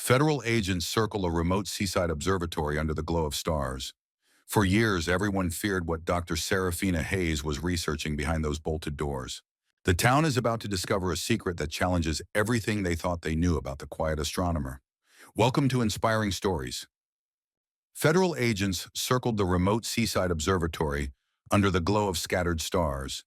Federal agents circle a remote seaside observatory under the glow of stars. For years, everyone feared what Dr. Serafina Hayes was researching behind those bolted doors. The town is about to discover a secret that challenges everything they thought they knew about the quiet astronomer. Welcome to Inspiring Stories. Federal agents circled the remote seaside observatory under the glow of scattered stars.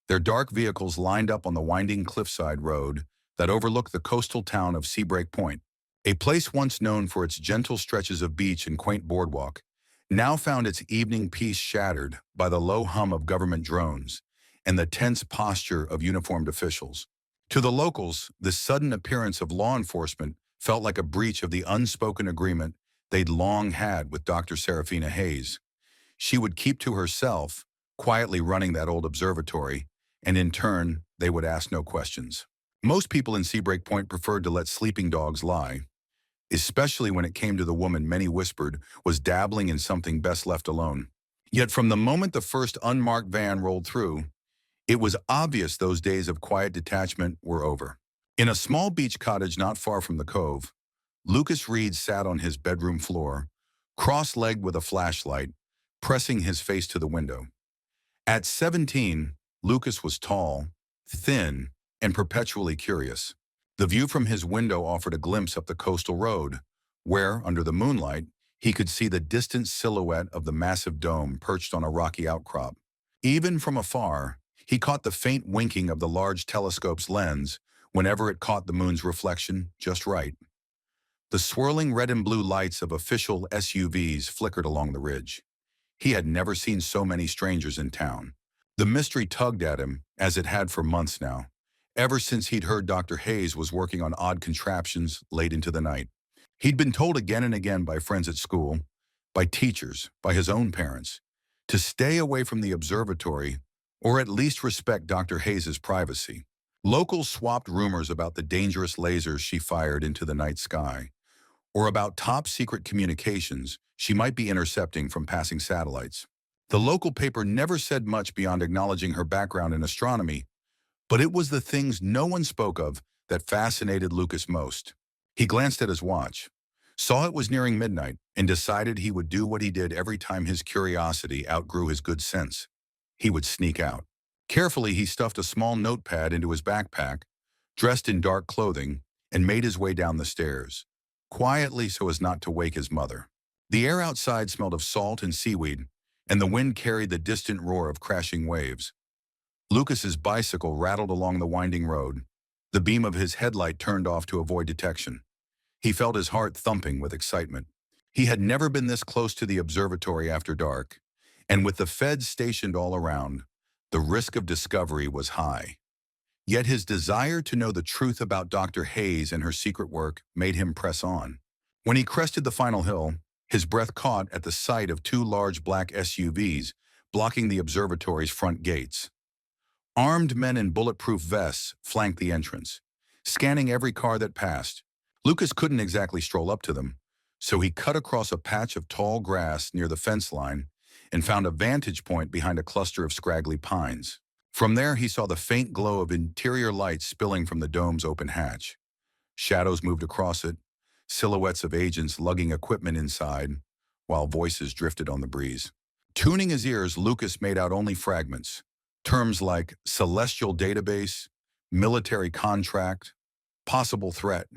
Their dark vehicles lined up on the winding cliffside road that overlooked the coastal town of Seabreak Point. A place once known for its gentle stretches of beach and quaint boardwalk, now found its evening peace shattered by the low hum of government drones and the tense posture of uniformed officials. To the locals, the sudden appearance of law enforcement felt like a breach of the unspoken agreement they'd long had with Dr. Serafina Hayes. She would keep to herself, quietly running that old observatory, and in turn, they would ask no questions. Most people in Seabreak Point preferred to let sleeping dogs lie, especially when it came to the woman many whispered was dabbling in something best left alone. Yet from the moment the first unmarked van rolled through, it was obvious those days of quiet detachment were over. In a small beach cottage not far from the cove, Lucas Reed sat on his bedroom floor, cross-legged with a flashlight, pressing his face to the window. At 17, Lucas was tall, thin, and perpetually curious. The view from his window offered a glimpse up the coastal road, where, under the moonlight, he could see the distant silhouette of the massive dome perched on a rocky outcrop. Even from afar, he caught the faint winking of the large telescope's lens whenever it caught the moon's reflection just right. The swirling red and blue lights of official SUVs flickered along the ridge. He had never seen so many strangers in town. The mystery tugged at him, as it had for months now, ever since he'd heard Dr. Hayes was working on odd contraptions late into the night. He'd been told again and again by friends at school, by teachers, by his own parents, to stay away from the observatory or at least respect Dr. Hayes's privacy. Locals swapped rumors about the dangerous lasers she fired into the night sky, or about top-secret communications she might be intercepting from passing satellites. The local paper never said much beyond acknowledging her background in astronomy, but it was the things no one spoke of that fascinated Lucas most. He glanced at his watch, saw it was nearing midnight, and decided he would do what he did every time his curiosity outgrew his good sense. He would sneak out. Carefully, he stuffed a small notepad into his backpack, dressed in dark clothing, and made his way down the stairs, quietly so as not to wake his mother. The air outside smelled of salt and seaweed, and the wind carried the distant roar of crashing waves. Lucas's bicycle rattled along the winding road, the beam of his headlight turned off to avoid detection. He felt his heart thumping with excitement. He had never been this close to the observatory after dark, and with the feds stationed all around, the risk of discovery was high. Yet his desire to know the truth about Dr. Hayes and her secret work made him press on. When he crested the final hill, his breath caught at the sight of two large black SUVs blocking the observatory's front gates. Armed men in bulletproof vests flanked the entrance, scanning every car that passed. Lucas couldn't exactly stroll up to them, so he cut across a patch of tall grass near the fence line and found a vantage point behind a cluster of scraggly pines. From there, he saw the faint glow of interior lights spilling from the dome's open hatch. Shadows moved across it, silhouettes of agents lugging equipment inside, while voices drifted on the breeze. Tuning his ears, Lucas made out only fragments. Terms like celestial database, military contract, possible threat.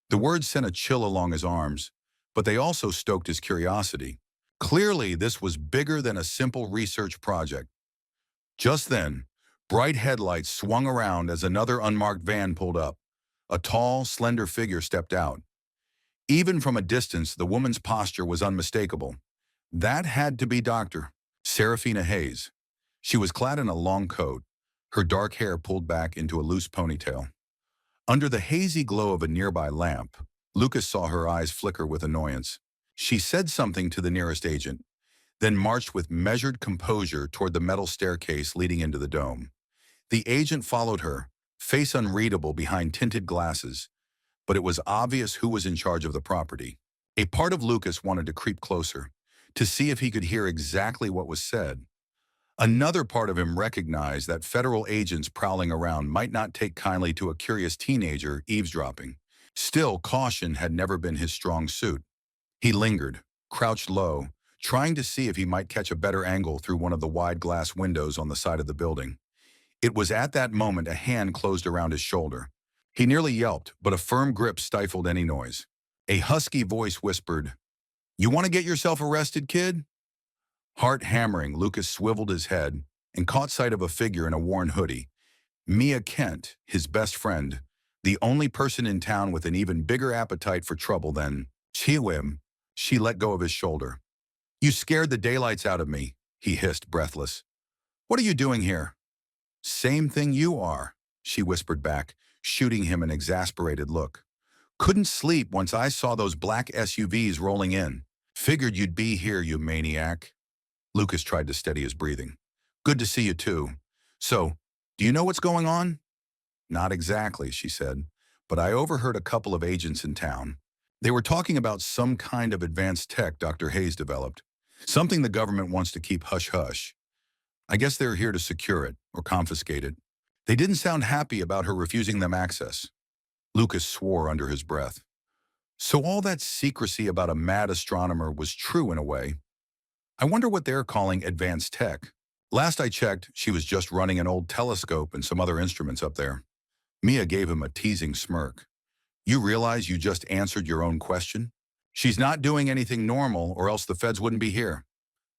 The words sent a chill along his arms, but they also stoked his curiosity. Clearly, this was bigger than a simple research project. Just then, bright headlights swung around as another unmarked van pulled up. A tall, slender figure stepped out. Even from a distance, the woman's posture was unmistakable. That had to be Dr. Serafina Hayes. She was clad in a long coat, her dark hair pulled back into a loose ponytail. Under the hazy glow of a nearby lamp, Lucas saw her eyes flicker with annoyance. She said something to the nearest agent, then marched with measured composure toward the metal staircase leading into the dome. The agent followed her, face unreadable behind tinted glasses, but it was obvious who was in charge of the property. A part of Lucas wanted to creep closer, to see if he could hear exactly what was said. Another part of him recognized that federal agents prowling around might not take kindly to a curious teenager eavesdropping. Still, caution had never been his strong suit. He lingered, crouched low, trying to see if he might catch a better angle through one of the wide glass windows on the side of the building. It was at that moment a hand closed around his shoulder. He nearly yelped, but a firm grip stifled any noise. A husky voice whispered, "You want to get yourself arrested, kid?" Heart hammering, Lucas swiveled his head and caught sight of a figure in a worn hoodie. Mia Kent, his best friend, the only person in town with an even bigger appetite for trouble than Chiwim. She let go of his shoulder. "You scared the daylights out of me," he hissed, breathless. "What are you doing here?" "Same thing you are," she whispered back, shooting him an exasperated look. "Couldn't sleep once I saw those black SUVs rolling in. Figured you'd be here, you maniac." Lucas tried to steady his breathing. "Good to see you too. So, do you know what's going on?" "Not exactly," she said, "but I overheard a couple of agents in town. They were talking about some kind of advanced tech Dr. Hayes developed. Something the government wants to keep hush-hush. I guess they're here to secure it or confiscate it. They didn't sound happy about her refusing them access." Lucas swore under his breath. So all that secrecy about a mad astronomer was true in a way. I wonder what they're calling advanced tech. Last I checked, she was just running an old telescope and some other instruments up there. Mia gave him a teasing smirk. "You realize you just answered your own question? She's not doing anything normal or else the feds wouldn't be here."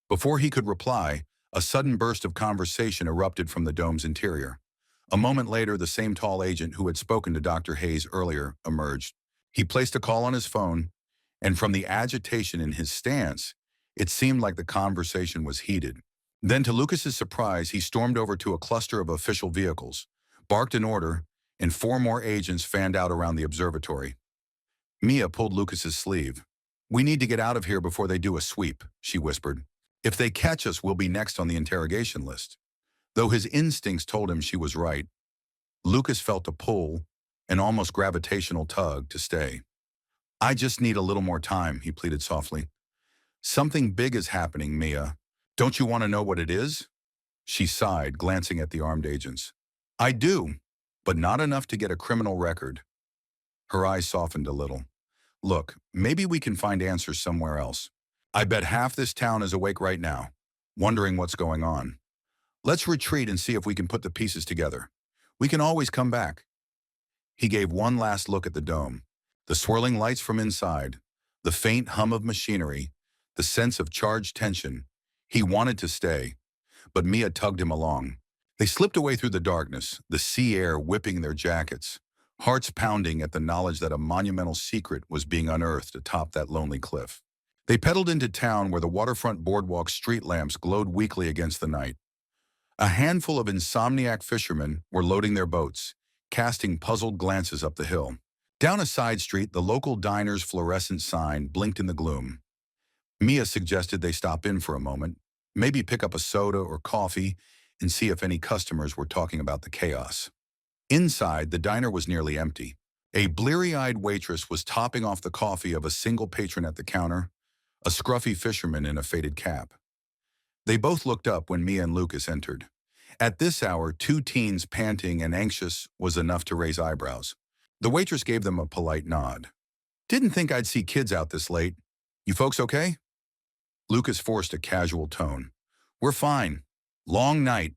Before he could reply, a sudden burst of conversation erupted from the dome's interior. A moment later, the same tall agent who had spoken to Dr. Hayes earlier emerged. He placed a call on his phone, and from the agitation in his stance, it seemed like the conversation was heated. Then, to Lucas's surprise, he stormed over to a cluster of official vehicles, barked an order, and 4 more agents fanned out around the observatory. Mia pulled Lucas's sleeve. "We need to get out of here before they do a sweep," she whispered. "If they catch us, we'll be next on the interrogation list." Though his instincts told him she was right, Lucas felt a pull, an almost gravitational tug, to stay. "I just need a little more time," he pleaded softly. "Something big is happening, Mia. Don't you want to know what it is?" She sighed, glancing at the armed agents. "I do, but not enough to get a criminal record." Her eyes softened a little. "Look, maybe we can find answers somewhere else. I bet half this town is awake right now, wondering what's going on. Let's retreat and see if we can put the pieces together. We can always come back." He gave one last look at the dome. The swirling lights from inside, the faint hum of machinery, the sense of charged tension. He wanted to stay, but Mia tugged him along. They slipped away through the darkness, the sea air whipping their jackets, hearts pounding at the knowledge that a monumental secret was being unearthed atop that lonely cliff. They pedaled into town where the waterfront boardwalk street lamps glowed weakly against the night. A handful of insomniac fishermen were loading their boats, casting puzzled glances up the hill. Down a side street, the local diner's fluorescent sign blinked in the gloom. Mia suggested they stop in for a moment, maybe pick up a soda or coffee, and see if any customers were talking about the chaos. Inside, the diner was nearly empty. A bleary-eyed waitress was topping off the coffee of a single patron at the counter, a scruffy fisherman in a faded cap. They both looked up when Mia and Lucas entered. At this hour, 2 teens panting and anxious was enough to raise eyebrows. The waitress gave them a polite nod. "Didn't think I'd see kids out this late. You folks okay?" Lucas forced a casual tone. "We're fine. Long night.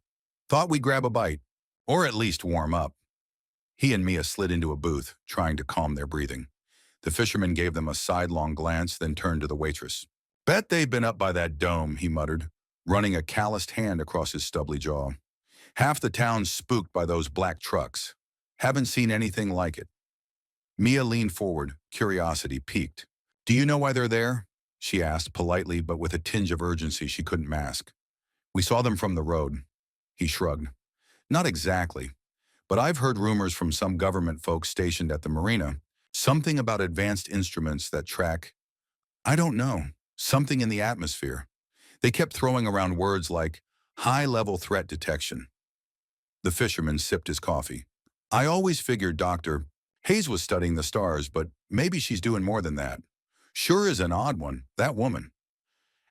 Thought we'd grab a bite. Or at least warm up." He and Mia slid into a booth, trying to calm their breathing. The fisherman gave them a sidelong glance, then turned to the waitress. "Bet they've been up by that dome," he muttered, running a calloused hand across his stubbly jaw. "Half the town's spooked by those black trucks. Haven't seen anything like it." Mia leaned forward, curiosity piqued. "Do you know why they're there?" she asked, politely but with a tinge of urgency she couldn't mask. "We saw them from the road." He shrugged. "Not exactly, but I've heard rumors from some government folks stationed at the marina. Something about advanced instruments that track, I don't know, something in the atmosphere. They kept throwing around words like high-level threat detection." The fisherman sipped his coffee. "I always figured Dr. Hayes was studying the stars, but maybe she's doing more than that. Sure is an odd one, that woman."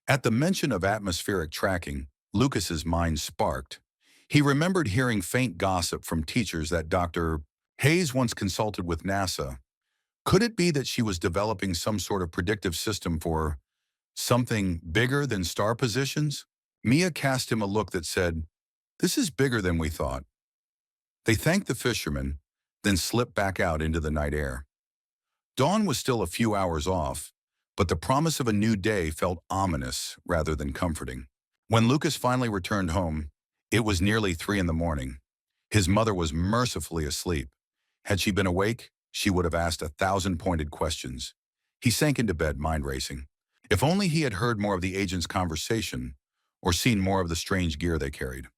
At the mention of atmospheric tracking, Lucas's mind sparked. He remembered hearing faint gossip from teachers that Dr. Hayes once consulted with NASA. Could it be that she was developing some sort of predictive system for something bigger than star positions? Mia cast him a look that said, "This is bigger than we thought." They thanked the fisherman, then slipped back out into the night air. Dawn was still a few hours off, but the promise of a new day felt ominous rather than comforting. When Lucas finally returned home, it was nearly 3 in the morning. His mother was mercifully asleep. Had she been awake, she would have asked 1,000 pointed questions. He sank into bed, mind racing. If only he had heard more of the agent's conversation or seen more of the strange gear they carried.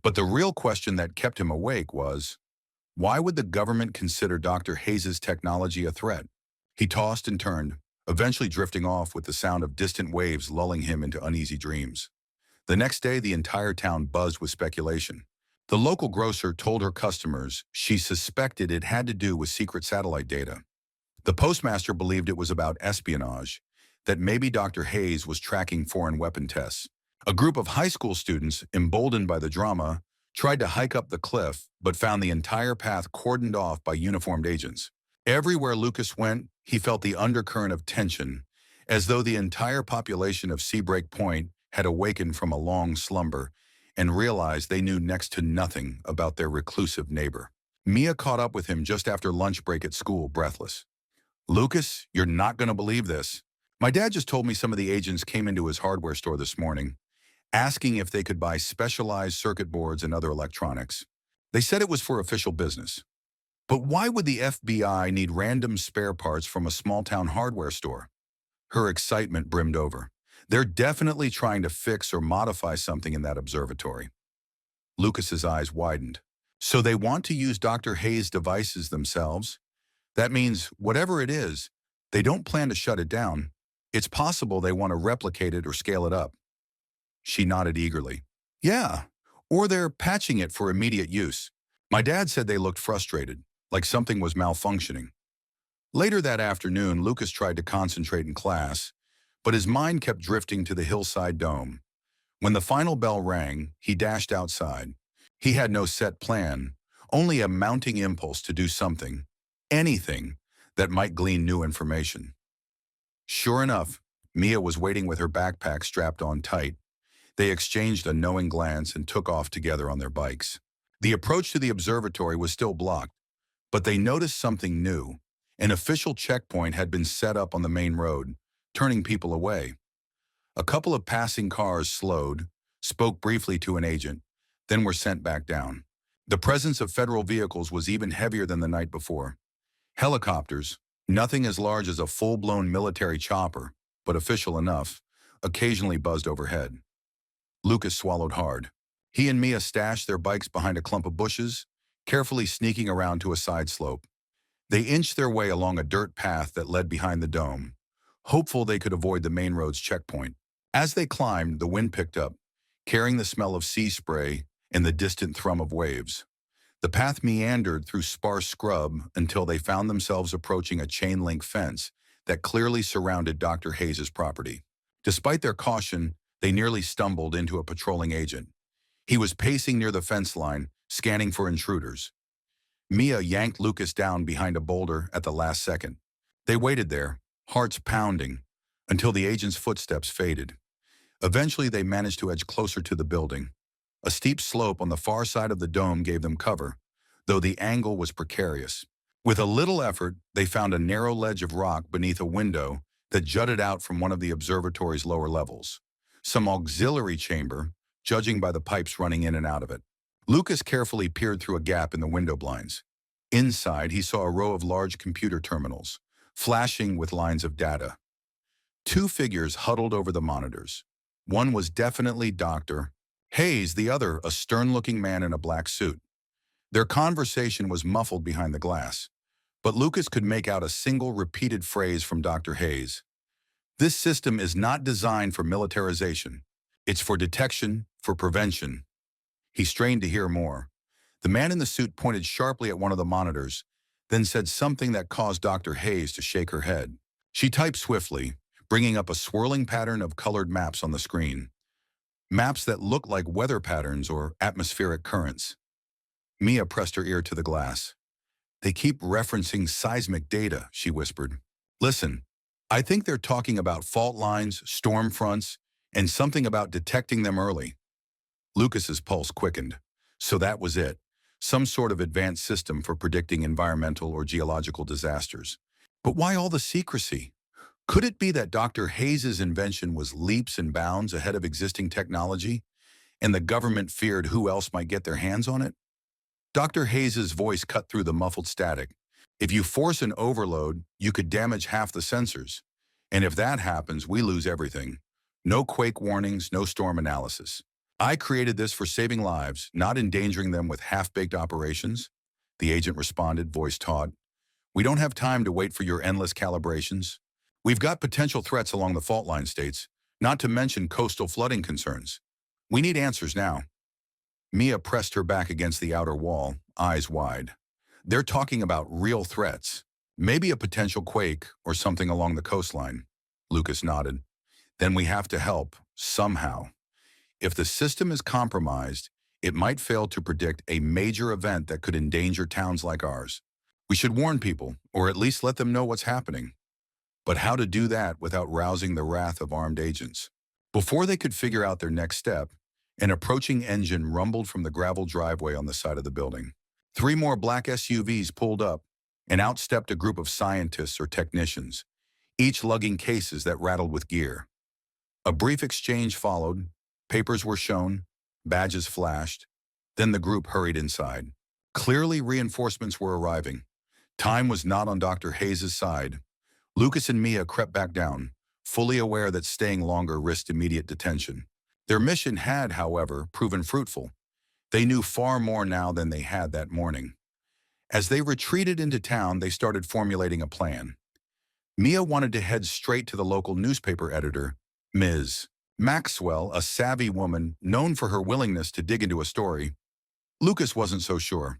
But the real question that kept him awake was, why would the government consider Dr. Hayes' technology a threat? He tossed and turned, eventually drifting off with the sound of distant waves lulling him into uneasy dreams. The next day, the entire town buzzed with speculation. The local grocer told her customers she suspected it had to do with secret satellite data. The postmaster believed it was about espionage, that maybe Dr. Hayes was tracking foreign weapon tests. A group of high school students, emboldened by the drama, tried to hike up the cliff but found the entire path cordoned off by uniformed agents. Everywhere Lucas went, he felt the undercurrent of tension, as though the entire population of Seabreak Point had awakened from a long slumber and realized they knew next to nothing about their reclusive neighbor. Mia caught up with him just after lunch break at school, breathless. "Lucas, you're not going to believe this. My dad just told me some of the agents came into his hardware store this morning, asking if they could buy specialized circuit boards and other electronics. They said it was for official business. But why would the FBI need random spare parts from a small-town hardware store?" Her excitement brimmed over. "They're definitely trying to fix or modify something in that observatory." Lucas's eyes widened. "So they want to use Dr. Hayes' devices themselves? That means, whatever it is, they don't plan to shut it down. It's possible they want to replicate it or scale it up." She nodded eagerly. "Yeah, or they're patching it for immediate use. My dad said they looked frustrated, like something was malfunctioning." Later that afternoon, Lucas tried to concentrate in class, but his mind kept drifting to the hillside dome. When the final bell rang, he dashed outside. He had no set plan, only a mounting impulse to do something, anything, that might glean new information. Sure enough, Mia was waiting with her backpack strapped on tight. They exchanged a knowing glance and took off together on their bikes. The approach to the observatory was still blocked, but they noticed something new. An official checkpoint had been set up on the main road, turning people away. A couple of passing cars slowed, spoke briefly to an agent, then were sent back down. The presence of federal vehicles was even heavier than the night before. Helicopters, nothing as large as a full-blown military chopper, but official enough, occasionally buzzed overhead. Lucas swallowed hard. He and Mia stashed their bikes behind a clump of bushes, carefully sneaking around to a side slope. They inched their way along a dirt path that led behind the dome, hopeful they could avoid the main road's checkpoint. As they climbed, the wind picked up, carrying the smell of sea spray and the distant thrum of waves. The path meandered through sparse scrub until they found themselves approaching a chain-link fence that clearly surrounded Dr. Hayes' property. Despite their caution, they nearly stumbled into a patrolling agent. He was pacing near the fence line, scanning for intruders. Mia yanked Lucas down behind a boulder at the last second. They waited there, hearts pounding, until the agent's footsteps faded. Eventually, they managed to edge closer to the building. A steep slope on the far side of the dome gave them cover, though the angle was precarious. With a little effort, they found a narrow ledge of rock beneath a window that jutted out from one of the observatory's lower levels. Some auxiliary chamber, judging by the pipes running in and out of it. Lucas carefully peered through a gap in the window blinds. Inside, he saw a row of large computer terminals, flashing with lines of data. Two figures huddled over the monitors. One was definitely Dr. Hayes, the other a stern-looking man in a black suit. Their conversation was muffled behind the glass, but Lucas could make out a single repeated phrase from Dr. Hayes. "This system is not designed for militarization. It's for detection, for prevention." He strained to hear more. The man in the suit pointed sharply at one of the monitors, then said something that caused Dr. Hayes to shake her head. She typed swiftly, bringing up a swirling pattern of colored maps on the screen. Maps that looked like weather patterns or atmospheric currents. Mia pressed her ear to the glass. They keep referencing seismic data, she whispered. Listen, I think they're talking about fault lines, storm fronts, and something about detecting them early. Lucas's pulse quickened. So that was it. Some sort of advanced system for predicting environmental or geological disasters. But why all the secrecy? Could it be that Dr. Hayes's invention was leaps and bounds ahead of existing technology, and the government feared who else might get their hands on it? Dr. Hayes's voice cut through the muffled static. If you force an overload, you could damage half the sensors. And if that happens, we lose everything. No quake warnings, no storm analysis. I created this for saving lives, not endangering them with half-baked operations. The agent responded, voice taut. We don't have time to wait for your endless calibrations. We've got potential threats along the fault line states, not to mention coastal flooding concerns. We need answers now. Mia pressed her back against the outer wall, eyes wide. They're talking about real threats. Maybe a potential quake or something along the coastline. Lucas nodded. Then we have to help, somehow. If the system is compromised, it might fail to predict a major event that could endanger towns like ours. We should warn people, or at least let them know what's happening. But how to do that without rousing the wrath of armed agents? Before they could figure out their next step, an approaching engine rumbled from the gravel driveway on the side of the building. 3 more black SUVs pulled up, and out stepped a group of scientists or technicians, each lugging cases that rattled with gear. A brief exchange followed, papers were shown, badges flashed, then the group hurried inside. Clearly reinforcements were arriving. Time was not on Dr. Hayes's side. Lucas and Mia crept back down, fully aware that staying longer risked immediate detention. Their mission had, however, proven fruitful. They knew far more now than they had that morning. As they retreated into town, they started formulating a plan. Mia wanted to head straight to the local newspaper editor, Ms. Maxwell, a savvy woman known for her willingness to dig into a story. Lucas wasn't so sure.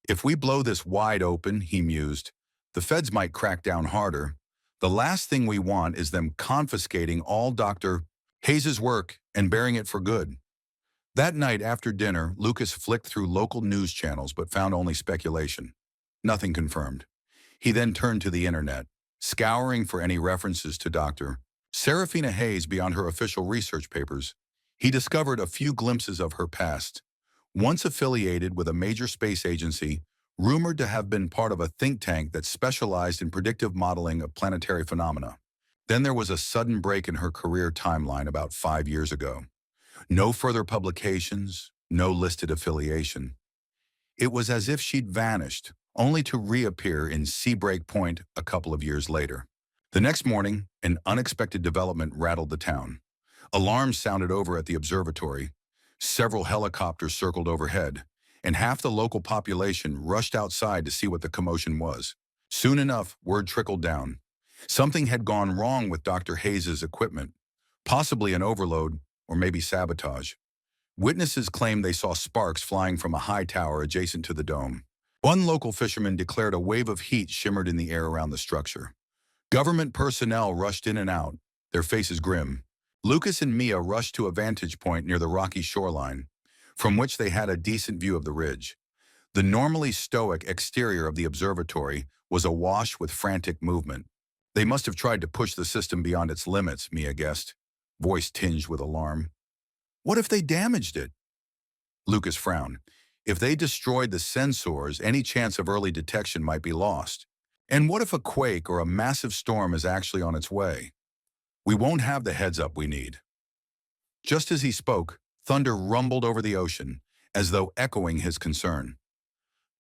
If we blow this wide open, he mused, the feds might crack down harder. The last thing we want is them confiscating all Dr. Hayes's work and burying it for good. That night after dinner, Lucas flicked through local news channels but found only speculation. Nothing confirmed. He then turned to the internet, scouring for any references to Dr. Serafina Hayes beyond her official research papers. He discovered a few glimpses of her past. Once affiliated with a major space agency, rumored to have been part of a think tank that specialized in predictive modeling of planetary phenomena. Then there was a sudden break in her career timeline about 5 years ago. No further publications, no listed affiliation. It was as if she'd vanished, only to reappear in Seabreak Point a couple of years later. The next morning, an unexpected development rattled the town. Alarms sounded over at the observatory. Several helicopters circled overhead, and half the local population rushed outside to see what the commotion was. Soon enough, word trickled down. Something had gone wrong with Dr. Hayes's equipment, possibly an overload or maybe sabotage. Witnesses claimed they saw sparks flying from a high tower adjacent to the dome. One local fisherman declared a wave of heat shimmered in the air around the structure. Government personnel rushed in and out, their faces grim. Lucas and Mia rushed to a vantage point near the rocky shoreline, from which they had a decent view of the ridge. The normally stoic exterior of the observatory was awash with frantic movement. They must have tried to push the system beyond its limits, Mia guessed, voice tinged with alarm. What if they damaged it? Lucas frowned. If they destroyed the sensors, any chance of early detection might be lost. And what if a quake or a massive storm is actually on its way? We won't have the heads-up we need. Just as he spoke, thunder rumbled over the ocean, as though echoing his concern.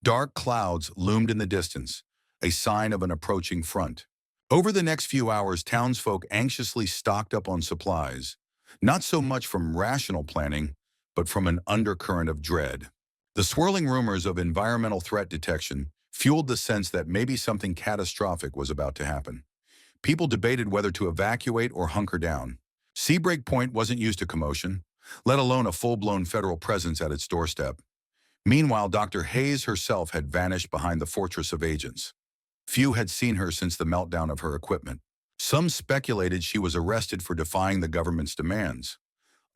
Dark clouds loomed in the distance, a sign of an approaching front. Over the next few hours, townsfolk anxiously stocked up on supplies, not so much from rational planning, but from an undercurrent of dread. The swirling rumors of environmental threat detection fueled the sense that maybe something catastrophic was about to happen. People debated whether to evacuate or hunker down. Seabreak Point wasn't used to commotion, let alone a full-blown federal presence at its doorstep. Meanwhile, Dr. Hayes herself had vanished behind the fortress of agents. Few had seen her since the meltdown of her equipment. Some speculated she was arrested for defying the government's demands.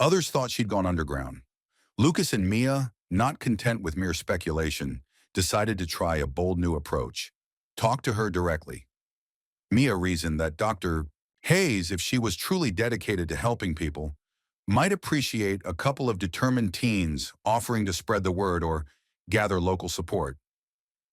Others thought she'd gone underground. Lucas and Mia, not content with mere speculation, decided to try a bold new approach. Talk to her directly. Mia reasoned that Dr. Hayes, if she was truly dedicated to helping people, might appreciate a couple of determined teens offering to spread the word or gather local support.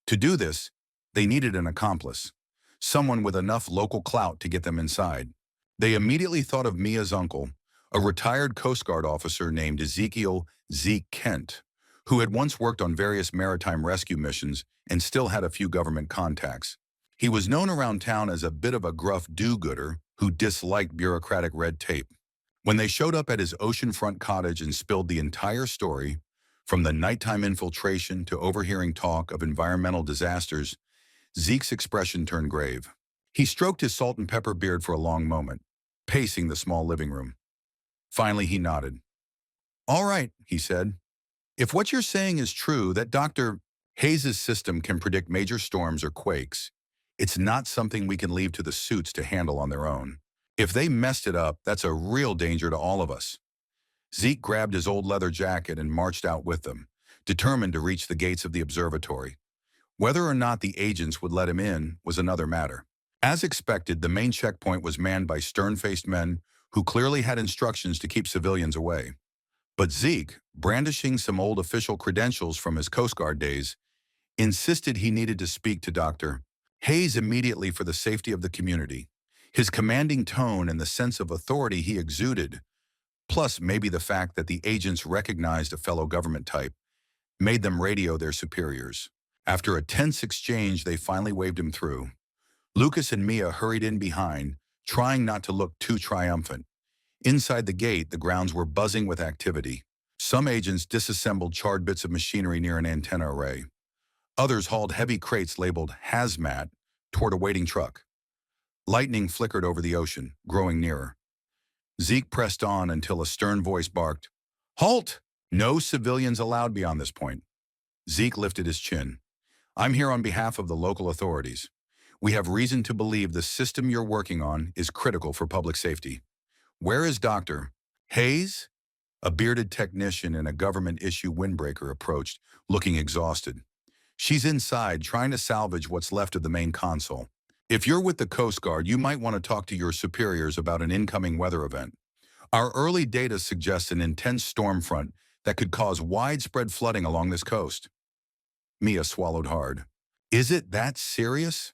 To do this, they needed an accomplice, someone with enough local clout to get them inside. They immediately thought of Mia's uncle, a retired Coast Guard officer named Ezekiel Zeke Kent, who had once worked on various maritime rescue missions and still had a few government contacts. He was known around town as a bit of a gruff do-gooder who disliked bureaucratic red tape. When they showed up at his oceanfront cottage and spilled the entire story, from the nighttime infiltration to overhearing talk of environmental disasters, Zeke's expression turned grave. He stroked his salt and pepper beard for a long moment, pacing the small living room. Finally, he nodded. "All right," he said. "If what you're saying is true, that Dr. Hayes' system can predict major storms or quakes, it's not something we can leave to the suits to handle on their own. If they messed it up, that's a real danger to all of us." Zeke grabbed his old leather jacket and marched out with them, determined to reach the gates of the observatory. Whether or not the agents would let him in was another matter. As expected, the main checkpoint was manned by stern-faced men who clearly had instructions to keep civilians away. But Zeke, brandishing some old official credentials from his Coast Guard days, insisted he needed to speak to Dr. Hayes immediately for the safety of the community. His commanding tone and the sense of authority he exuded, plus maybe the fact that the agents recognized a fellow government type, made them radio their superiors. After a tense exchange, they finally waved him through. Lucas and Mia hurried in behind, trying not to look too triumphant. Inside the gate, the grounds were buzzing with activity. Some agents disassembled charred bits of machinery near an antenna array. Others hauled heavy crates labeled hazmat toward a waiting truck. Lightning flickered over the ocean, growing nearer. Zeke pressed on until a stern voice barked, "Halt! No civilians allowed beyond this point." Zeke lifted his chin. "I'm here on behalf of the local authorities. We have reason to believe the system you're working on is critical for public safety. Where is Dr. Hayes?" A bearded technician in a government-issue windbreaker approached, looking exhausted. "She's inside, trying to salvage what's left of the main console. If you're with the Coast Guard, you might want to talk to your superiors about an incoming weather event. Our early data suggests an intense storm front that could cause widespread flooding along this coast." Mia swallowed hard. "Is it that serious?"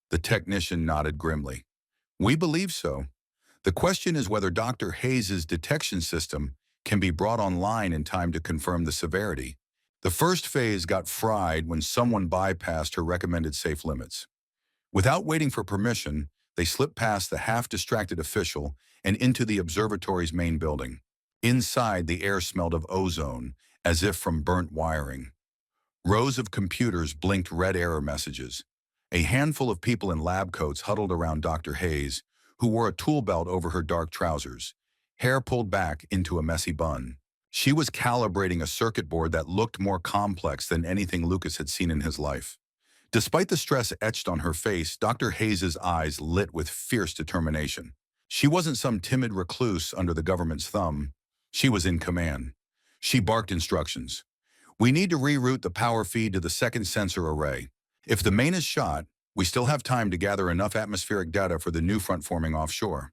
The technician nodded grimly. "We believe so. The question is whether Dr. Hayes' detection system can be brought online in time to confirm the severity. The first phase got fried when someone bypassed her recommended safe limits. Without waiting for permission, they slipped past the half-distracted official and into the observatory's main building. Inside, the air smelled of ozone, as if from burnt wiring. Rows of computers blinked red error messages. A handful of people in lab coats huddled around Dr. Hayes, who wore a tool belt over her dark trousers, hair pulled back into a messy bun. She was calibrating a circuit board that looked more complex than anything Lucas had seen in his life. Despite the stress etched on her face, Dr. Hayes' eyes lit with fierce determination. She wasn't some timid recluse under the government's thumb. She was in command. She barked instructions. "We need to reroute the power feed to the second sensor array. If the main is shot, we still have time to gather enough atmospheric data for the new front forming offshore."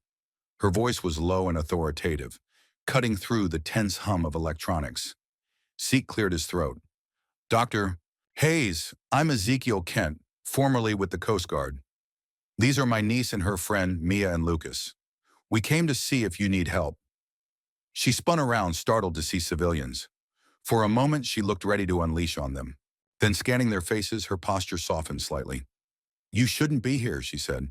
Her voice was low and authoritative, cutting through the tense hum of electronics. Zeke cleared his throat. "Dr. Hayes, I'm Ezekiel Kent, formerly with the Coast Guard. These are my niece and her friend, Mia and Lucas. We came to see if you need help." She spun around, startled to see civilians. For a moment, she looked ready to unleash on them. Then, scanning their faces, her posture softened slightly. "You shouldn't be here," she said.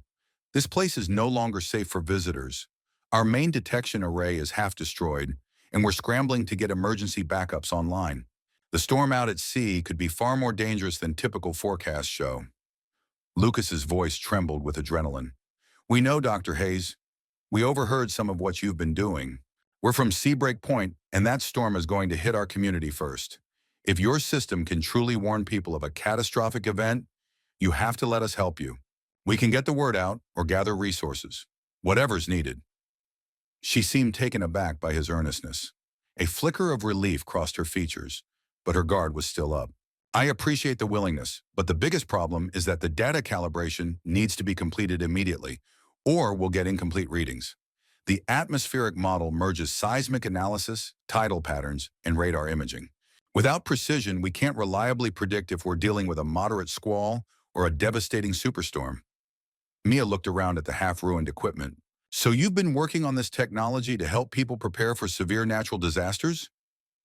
"This place is no longer safe for visitors. Our main detection array is half destroyed, and we're scrambling to get emergency backups online. The storm out at sea could be far more dangerous than typical forecasts show." Lucas's voice trembled with adrenaline. "We know, Dr. Hayes. We overheard some of what you've been doing. We're from Seabreak Point, and that storm is going to hit our community first. If your system can truly warn people of a catastrophic event, you have to let us help you. We can get the word out or gather resources. Whatever's needed." She seemed taken aback by his earnestness. A flicker of relief crossed her features, but her guard was still up. I appreciate the willingness, but the biggest problem is that the data calibration needs to be completed immediately, or we'll get incomplete readings. The atmospheric model merges seismic analysis, tidal patterns, and radar imaging. Without precision, we can't reliably predict if we're dealing with a moderate squall or a devastating superstorm. Mia looked around at the half-ruined equipment. So you've been working on this technology to help people prepare for severe natural disasters?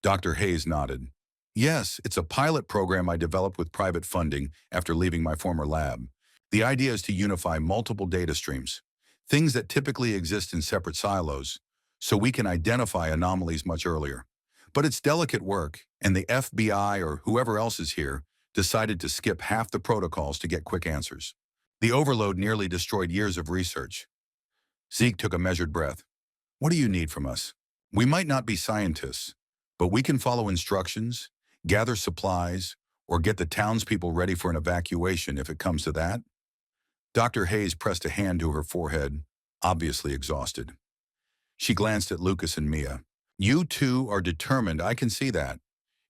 Dr. Hayes nodded. Yes, it's a pilot program I developed with private funding after leaving my former lab. The idea is to unify multiple data streams, things that typically exist in separate silos, so we can identify anomalies much earlier. But it's delicate work, and the FBI or whoever else is here decided to skip half the protocols to get quick answers. The overload nearly destroyed years of research. Zeke took a measured breath. What do you need from us? We might not be scientists, but we can follow instructions, gather supplies, or get the townspeople ready for an evacuation if it comes to that. Dr. Hayes pressed a hand to her forehead, obviously exhausted. She glanced at Lucas and Mia. You two are determined, I can see that.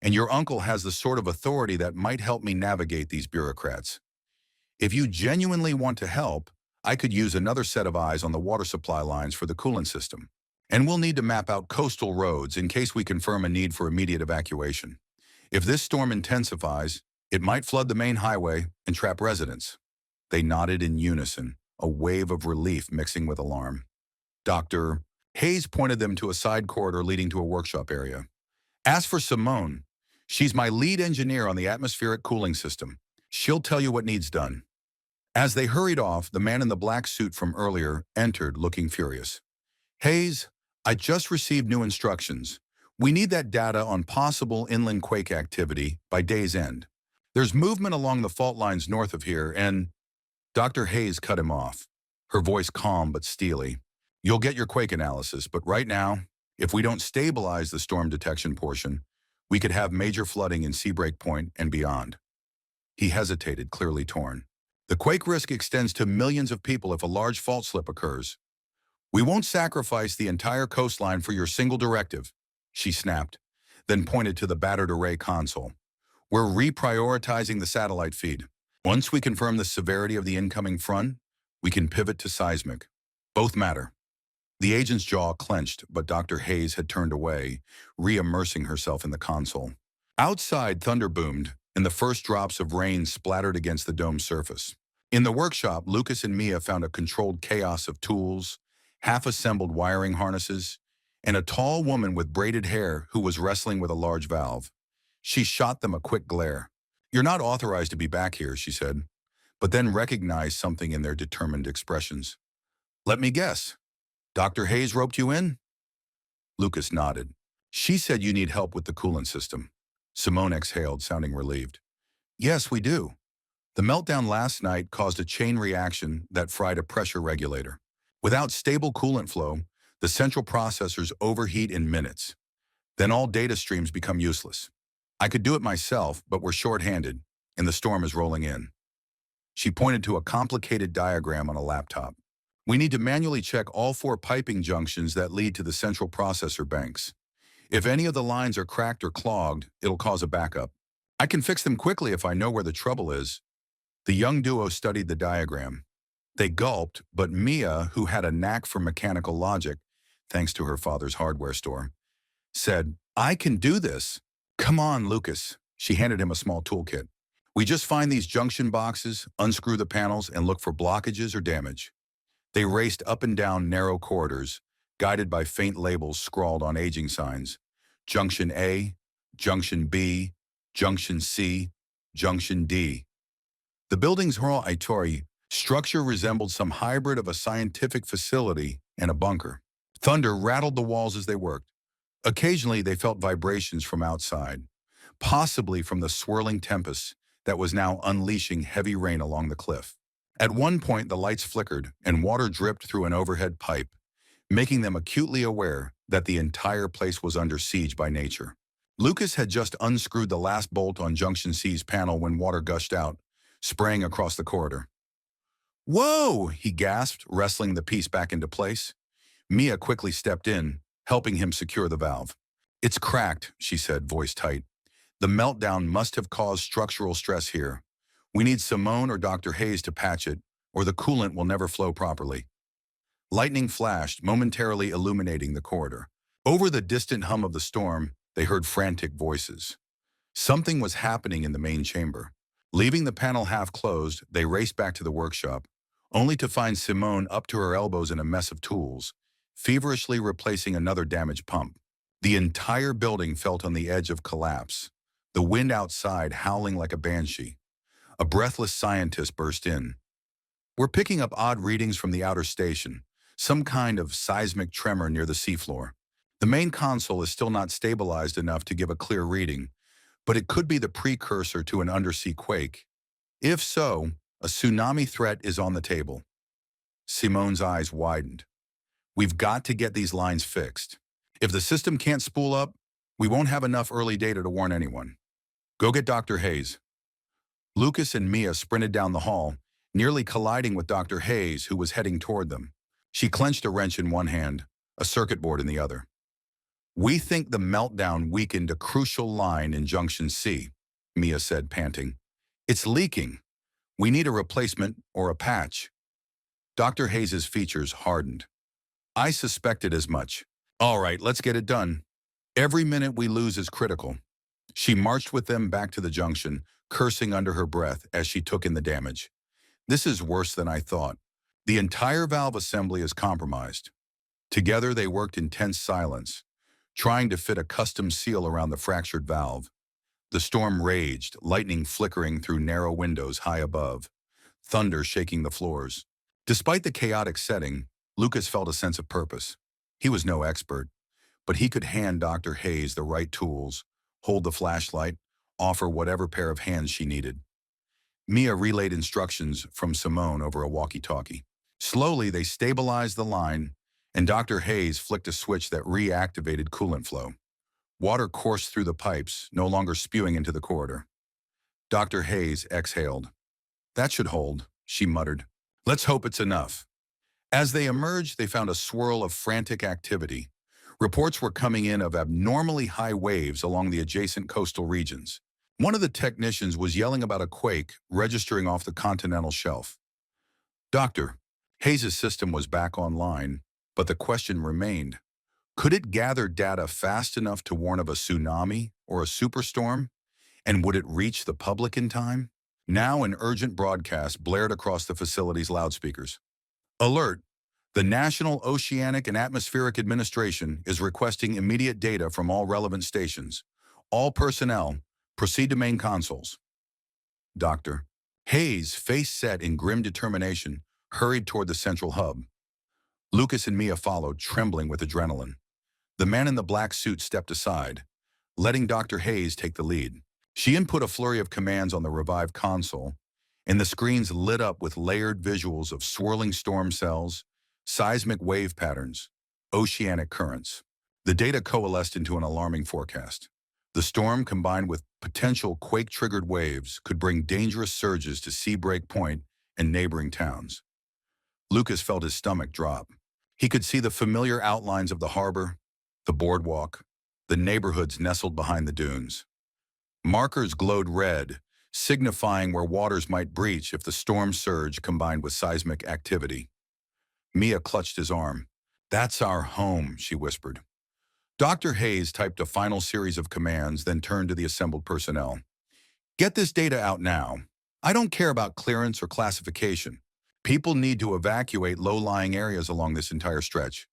And your uncle has the sort of authority that might help me navigate these bureaucrats. If you genuinely want to help, I could use another set of eyes on the water supply lines for the coolant system. And we'll need to map out coastal roads in case we confirm a need for immediate evacuation. If this storm intensifies, it might flood the main highway and trap residents. They nodded in unison, a wave of relief mixing with alarm. Dr. Hayes pointed them to a side corridor leading to a workshop area. Ask for Simone. She's my lead engineer on the atmospheric cooling system. She'll tell you what needs done. As they hurried off, the man in the black suit from earlier entered looking furious. Hayes, I just received new instructions. We need that data on possible inland quake activity by day's end. There's movement along the fault lines north of here, and Dr. Hayes cut him off, her voice calm but steely. You'll get your quake analysis, but right now, if we don't stabilize the storm detection portion, we could have major flooding in Seabreak Point and beyond. He hesitated, clearly torn. The quake risk extends to millions of people if a large fault slip occurs. We won't sacrifice the entire coastline for your single directive, she snapped, then pointed to the battered array console. We're reprioritizing the satellite feed. Once we confirm the severity of the incoming front, we can pivot to seismic. Both matter. The agent's jaw clenched, but Dr. Hayes had turned away, re-immersing herself in the console. Outside, thunder boomed, and the first drops of rain splattered against the dome's surface. In the workshop, Lucas and Mia found a controlled chaos of tools, half-assembled wiring harnesses, and a tall woman with braided hair who was wrestling with a large valve. She shot them a quick glare. You're not authorized to be back here, she said, but then recognized something in their determined expressions. Let me guess. Dr. Hayes roped you in? Lucas nodded. She said you need help with the coolant system. Simone exhaled, sounding relieved. Yes, we do. The meltdown last night caused a chain reaction that fried a pressure regulator. Without stable coolant flow, the central processors overheat in minutes. Then all data streams become useless. I could do it myself, but we're short-handed, and the storm is rolling in. She pointed to a complicated diagram on a laptop. We need to manually check all 4 piping junctions that lead to the central processor banks. If any of the lines are cracked or clogged, it'll cause a backup. I can fix them quickly if I know where the trouble is. The young duo studied the diagram. They gulped, but Mia, who had a knack for mechanical logic, thanks to her father's hardware store, said, I can do this. Come on, Lucas. She handed him a small toolkit. We just find these junction boxes, unscrew the panels, and look for blockages or damage. They raced up and down narrow corridors, guided by faint labels scrawled on aging signs. Junction A, Junction B, Junction C, Junction D. The building's Itori structure resembled some hybrid of a scientific facility and a bunker. Thunder rattled the walls as they worked. Occasionally, they felt vibrations from outside, possibly from the swirling tempest that was now unleashing heavy rain along the cliff. At one point, the lights flickered and water dripped through an overhead pipe, making them acutely aware that the entire place was under siege by nature. Lucas had just unscrewed the last bolt on Junction C's panel when water gushed out, spraying across the corridor. Whoa, he gasped, wrestling the piece back into place. Mia quickly stepped in, helping him secure the valve. It's cracked, she said, voice tight. The meltdown must have caused structural stress here. We need Simone or Dr. Hayes to patch it, or the coolant will never flow properly. Lightning flashed, momentarily illuminating the corridor. Over the distant hum of the storm, they heard frantic voices. Something was happening in the main chamber. Leaving the panel half closed, they raced back to the workshop, only to find Simone up to her elbows in a mess of tools, feverishly replacing another damaged pump. The entire building felt on the edge of collapse, the wind outside howling like a banshee. A breathless scientist burst in. "We're picking up odd readings from the outer station, some kind of seismic tremor near the seafloor. The main console is still not stabilized enough to give a clear reading, but it could be the precursor to an undersea quake. If so, a tsunami threat is on the table." Simone's eyes widened. "We've got to get these lines fixed. If the system can't spool up, we won't have enough early data to warn anyone. Go get Dr. Hayes." Lucas and Mia sprinted down the hall, nearly colliding with Dr. Hayes, who was heading toward them. She clenched a wrench in one hand, a circuit board in the other. "We think the meltdown weakened a crucial line in Junction C," Mia said, panting. "It's leaking. We need a replacement or a patch." Dr. Hayes's features hardened. "I suspected as much. All right, let's get it done. Every minute we lose is critical." She marched with them back to the junction, cursing under her breath as she took in the damage. "This is worse than I thought. The entire valve assembly is compromised." Together they worked in tense silence, trying to fit a custom seal around the fractured valve. The storm raged, lightning flickering through narrow windows high above, thunder shaking the floors. Despite the chaotic setting, Lucas felt a sense of purpose. He was no expert, but he could hand Dr. Hayes the right tools, hold the flashlight, offer whatever pair of hands she needed. Mia relayed instructions from Simone over a walkie-talkie. Slowly, they stabilized the line, and Dr. Hayes flicked a switch that reactivated coolant flow. Water coursed through the pipes, no longer spewing into the corridor. Dr. Hayes exhaled. "That should hold," she muttered. "Let's hope it's enough." As they emerged, they found a swirl of frantic activity. Reports were coming in of abnormally high waves along the adjacent coastal regions. One of the technicians was yelling about a quake registering off the continental shelf. Dr. Hayes' system was back online, but the question remained. Could it gather data fast enough to warn of a tsunami or a superstorm? And would it reach the public in time? Now an urgent broadcast blared across the facility's loudspeakers. "Alert! The National Oceanic and Atmospheric Administration is requesting immediate data from all relevant stations. All personnel, proceed to main consoles." Dr. Hayes, face set in grim determination, hurried toward the central hub. Lucas and Mia followed, trembling with adrenaline. The man in the black suit stepped aside, letting Dr. Hayes take the lead. She input a flurry of commands on the revived console, and the screens lit up with layered visuals of swirling storm cells, seismic wave patterns, oceanic currents. The data coalesced into an alarming forecast. The storm, combined with potential quake-triggered waves, could bring dangerous surges to Seabreak Point and neighboring towns. Lucas felt his stomach drop. He could see the familiar outlines of the harbor, the boardwalk, the neighborhoods nestled behind the dunes. Markers glowed red, signifying where waters might breach if the storm surge combined with seismic activity. Mia clutched his arm. "That's our home," she whispered. Dr. Hayes typed a final series of commands, then turned to the assembled personnel. "Get this data out now. I don't care about clearance or classification. People need to evacuate low-lying areas along this entire stretch."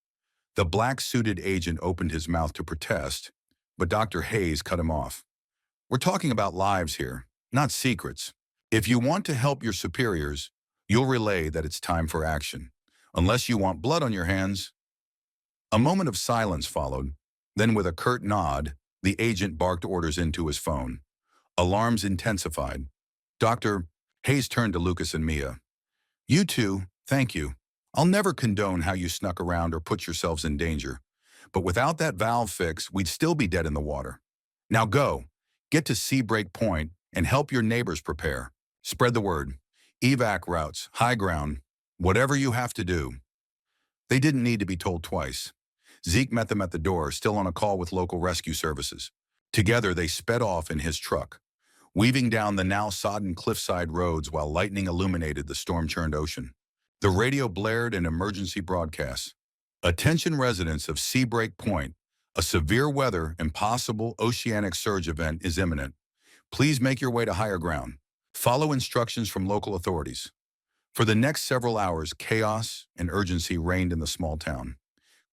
The black-suited agent opened his mouth to protest, but Dr. Hayes cut him off. "We're talking about lives here, not secrets. If you want to help your superiors, you'll relay that it's time for action. Unless you want blood on your hands." A moment of silence followed. Then with a curt nod, the agent barked orders into his phone. Alarms intensified. Dr. Hayes turned to Lucas and Mia. "You two, thank you. I'll never condone how you snuck around or put yourselves in danger. But without that valve fix, we'd still be dead in the water. Now go, get to Seabreak Point, and help your neighbors prepare. Spread the word. Evac routes, high ground, whatever you have to do." They didn't need to be told twice. Zeke met them at the door, still on a call with local rescue services. Together, they sped off in his truck, weaving down the now sodden cliffside roads while lightning illuminated the storm-churned ocean. The radio blared an emergency broadcast. Attention residents of Seabreak Point, a severe weather and possible oceanic surge event is imminent. Please make your way to higher ground. Follow instructions from local authorities. For the next several hours, chaos and urgency reigned in the small town.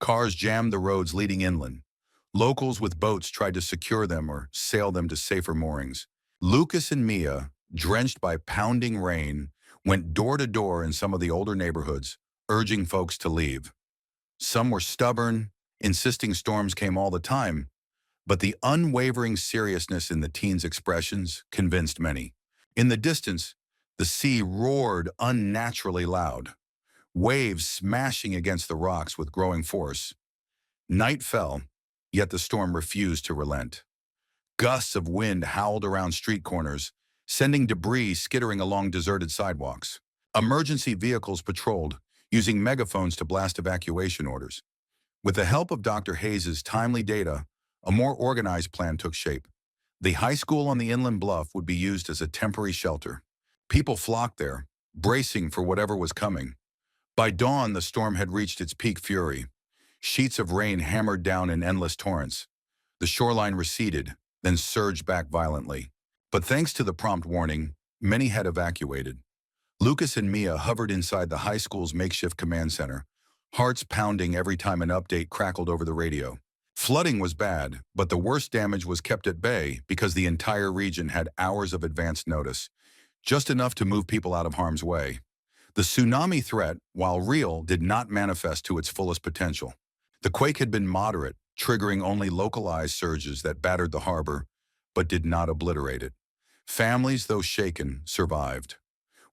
Cars jammed the roads leading inland. Locals with boats tried to secure them or sail them to safer moorings. Lucas and Mia, drenched by pounding rain, went door to door in some of the older neighborhoods, urging folks to leave. Some were stubborn, insisting storms came all the time, but the unwavering seriousness in the teens' expressions convinced many. In the distance, the sea roared unnaturally loud, waves smashing against the rocks with growing force. Night fell, yet the storm refused to relent. Gusts of wind howled around street corners, sending debris skittering along deserted sidewalks. Emergency vehicles patrolled, using megaphones to blast evacuation orders. With the help of Dr. Hayes's timely data, a more organized plan took shape. The high school on the inland bluff would be used as a temporary shelter. People flocked there, bracing for whatever was coming. By dawn, the storm had reached its peak fury. Sheets of rain hammered down in endless torrents. The shoreline receded, then surged back violently. But thanks to the prompt warning, many had evacuated. Lucas and Mia hovered inside the high school's makeshift command center, hearts pounding every time an update crackled over the radio. Flooding was bad, but the worst damage was kept at bay because the entire region had hours of advance notice, just enough to move people out of harm's way. The tsunami threat, while real, did not manifest to its fullest potential. The quake had been moderate, triggering only localized surges that battered the harbor, but did not obliterate it. Families, though shaken, survived.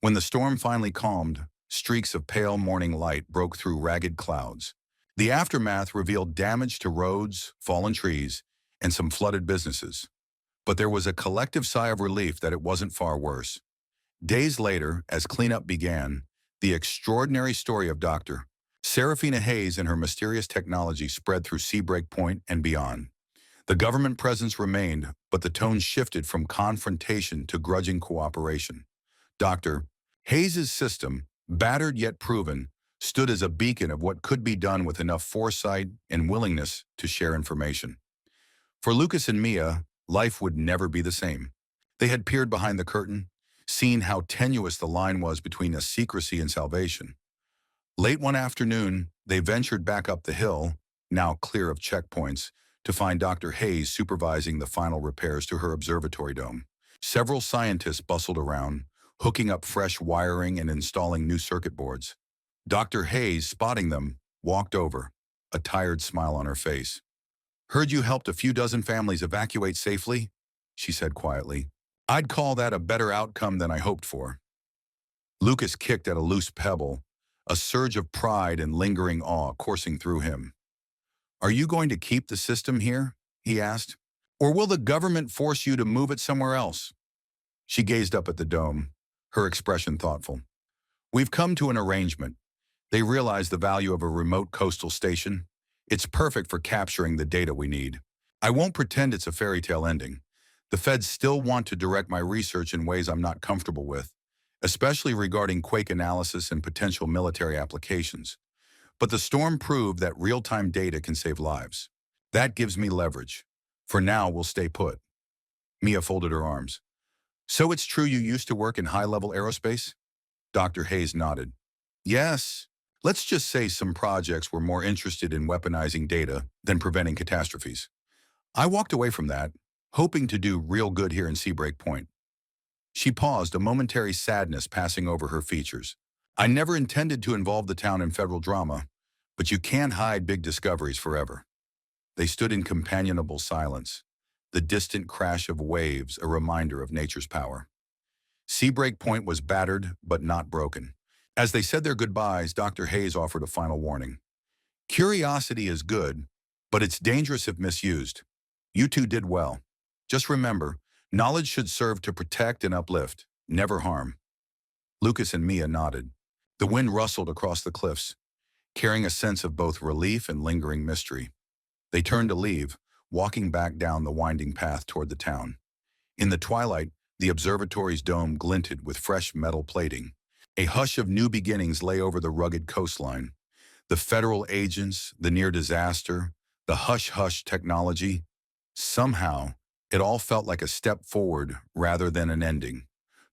When the storm finally calmed, streaks of pale morning light broke through ragged clouds. The aftermath revealed damage to roads, fallen trees, and some flooded businesses. But there was a collective sigh of relief that it wasn't far worse. Days later, as cleanup began, the extraordinary story of Dr. Serafina Hayes and her mysterious technology spread through Seabreak Point and beyond. The government presence remained, but the tone shifted from confrontation to grudging cooperation. Dr. Hayes's system, battered yet proven, stood as a beacon of what could be done with enough foresight and willingness to share information. For Lucas and Mia, life would never be the same. They had peered behind the curtain, seen how tenuous the line was between a secrecy and salvation. Late one afternoon, they ventured back up the hill, now clear of checkpoints, to find Dr. Hayes supervising the final repairs to her observatory dome. Several scientists bustled around, hooking up fresh wiring and installing new circuit boards. Dr. Hayes, spotting them, walked over, a tired smile on her face. "Heard you helped a few dozen families evacuate safely," she said quietly. "I'd call that a better outcome than I hoped for." Lucas kicked at a loose pebble, a surge of pride and lingering awe coursing through him. "Are you going to keep the system here?" he asked. "Or will the government force you to move it somewhere else?" She gazed up at the dome, her expression thoughtful. "We've come to an arrangement. They realize the value of a remote coastal station. It's perfect for capturing the data we need. I won't pretend it's a fairy tale ending. The feds still want to direct my research in ways I'm not comfortable with, especially regarding quake analysis and potential military applications. But the storm proved that real-time data can save lives. That gives me leverage. For now, we'll stay put." Mia folded her arms. "So it's true you used to work in high-level aerospace?" Dr. Hayes nodded. "Yes. Let's just say some projects were more interested in weaponizing data than preventing catastrophes. I walked away from that, hoping to do real good here in Seabreak Point." She paused, a momentary sadness passing over her features. "I never intended to involve the town in federal drama, but you can't hide big discoveries forever." They stood in companionable silence, the distant crash of waves a reminder of nature's power. Seabreak Point was battered, but not broken. As they said their goodbyes, Dr. Hayes offered a final warning. "Curiosity is good, but it's dangerous if misused. You two did well. Just remember, knowledge should serve to protect and uplift, never harm." Lucas and Mia nodded. The wind rustled across the cliffs, carrying a sense of both relief and lingering mystery. They turned to leave, walking back down the winding path toward the town. In the twilight, the observatory's dome glinted with fresh metal plating. A hush of new beginnings lay over the rugged coastline. The federal agents, the near disaster, the hush-hush technology. Somehow, it all felt like a step forward rather than an ending.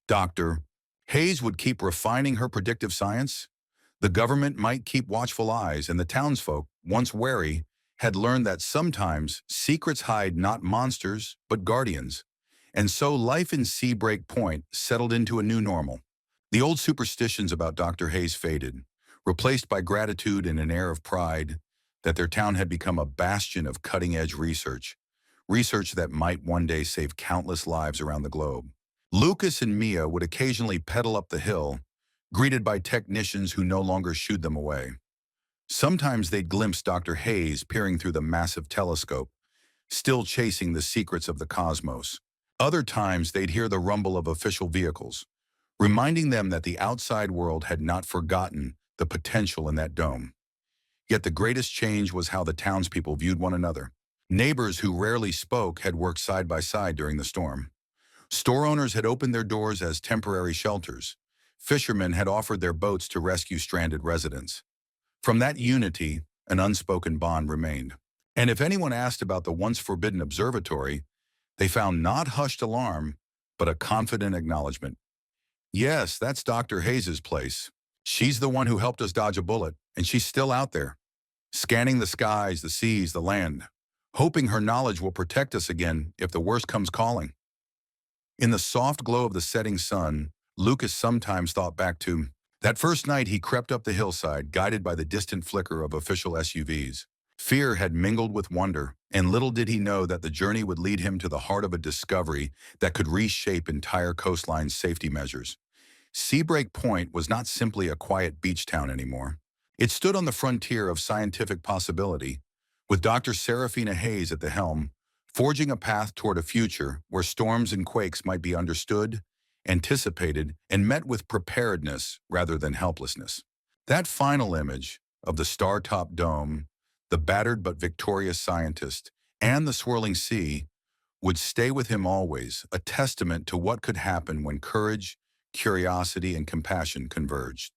Dr. Hayes would keep refining her predictive science. The government might keep watchful eyes, and the townsfolk, once wary, had learned that sometimes secrets hide not monsters, but guardians. And so life in Seabreak Point settled into a new normal. The old superstitions about Dr. Hayes faded, replaced by gratitude and an air of pride that their town had become a bastion of cutting-edge research that might one day save countless lives around the globe. Lucas and Mia would occasionally pedal up the hill, greeted by technicians who no longer shooed them away. Sometimes they'd glimpse Dr. Hayes peering through the massive telescope, still chasing the secrets of the cosmos. Other times they'd hear the rumble of official vehicles, reminding them that the outside world had not forgotten the potential in that dome. Yet the greatest change was how the townspeople viewed one another. Neighbors who rarely spoke had worked side by side during the storm. Store owners had opened their doors as temporary shelters. Fishermen had offered their boats to rescue stranded residents. From that unity, an unspoken bond remained. And if anyone asked about the once forbidden observatory, they found not hushed alarm, but a confident acknowledgement. Yes, that's Dr. Hayes's place. She's the one who helped us dodge a bullet, and she's still out there, scanning the skies, the seas, the land, hoping her knowledge will protect us again if the worst comes calling. In the soft glow of the setting sun, Lucas sometimes thought back to that first night he crept up the hillside, guided by the distant flicker of official SUVs. Fear had mingled with wonder, and little did he know that the journey would lead him to the heart of a discovery that could reshape entire coastline's safety measures. Seabreak Point was not simply a quiet beach town anymore. It stood on the frontier of scientific possibility, with Dr. Serafina Hayes at the helm, forging a path toward a future where storms and quakes might be understood, anticipated, and met with preparedness rather than helplessness. That final image of the star-topped dome, the battered but victorious scientist, and the swirling sea would stay with him always, a testament to what could happen when courage, curiosity, and compassion converged.